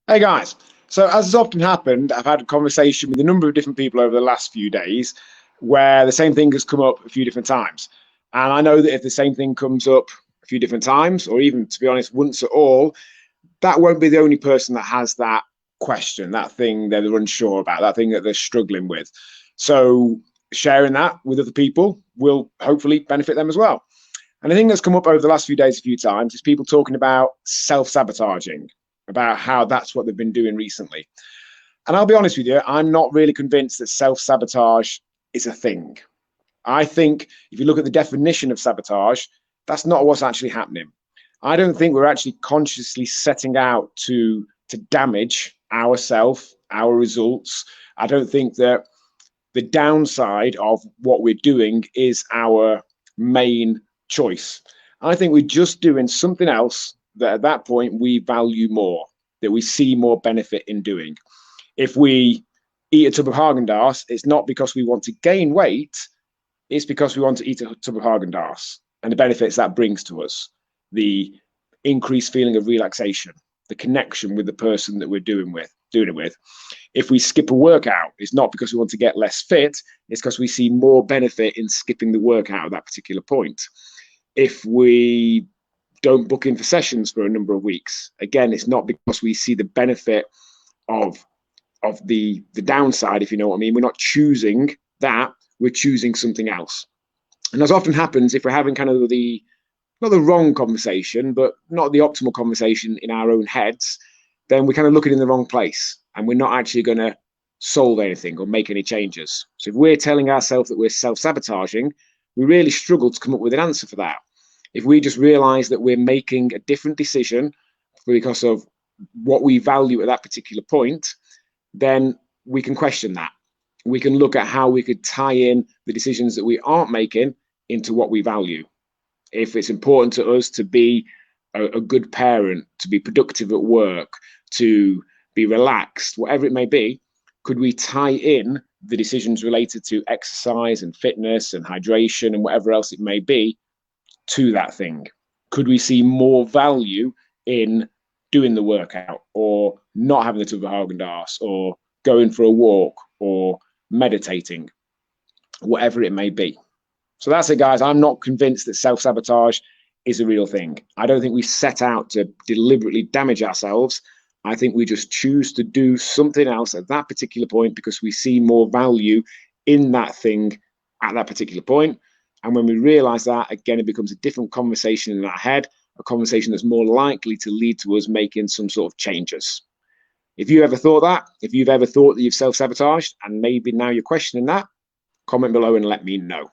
Hey guys, so as has often happened, I've had a conversation with a number of different people over the last few days where the same thing has come up a few different times. And I know that if the same thing comes up a few different times, or even to be honest, once at all, that won't be the only person that has that question, that thing that they're unsure about, that thing that they're struggling with. So sharing that with other people will hopefully benefit them as well. And the thing that's come up over the last few days a few times is people talking about self-sabotaging, about how that's what they've been doing recently. And I'll be honest with you, I'm not really convinced that self-sabotage is a thing. I think if you look at the definition of sabotage, that's not what's actually happening. I don't think we're actually consciously setting out to damage ourselves, our results. I don't think that the downside of what we're doing is our main choice. I think we're just doing something else that at that point we value more, that we see more benefit in doing. If we eat a tub of Haagen-Dazs, it's not because we want to gain weight, it's because we want to eat a tub of Haagen-Dazs and the benefits that brings to us, the increased feeling of relaxation, the connection with the person that we're doing it with. If we skip a workout, it's not because we want to get less fit, it's because we see more benefit in skipping the workout at that particular point. If we don't book in for sessions for a number of weeks, again, it's not because we see the benefit of the downside, if you know what I mean. We're not choosing that, we're choosing something else. And as often happens, if we're having kind of the not the wrong conversation, but not the optimal conversation in our own heads, then we're kind of looking in the wrong place and we're not actually going to solve anything or make any changes. So if we're telling ourselves that we're self-sabotaging, we really struggle to come up with an answer for that. If we just realize that we're making a different decision because of what we value at that particular point, then we can question that. We can look at how we could tie in the decisions that we aren't making into what we value. If it's important to us to be a good parent, to be productive at work, to be relaxed, whatever it may be, could we tie in the decisions related to exercise and fitness and hydration and whatever else it may be to that thing? Could we see more value in doing the workout or not having the tub of Haagen-Dazs or going for a walk or meditating, whatever it may be? So that's it, guys. I'm not convinced that self-sabotage is a real thing. I don't think we set out to deliberately damage ourselves. I think we just choose to do something else at that particular point because we see more value in that thing at that particular point. And when we realize that, again, it becomes a different conversation in our head, a conversation that's more likely to lead to us making some sort of changes. If you ever thought that, if you've ever thought that you've self-sabotaged and maybe now you're questioning that, comment below and let me know.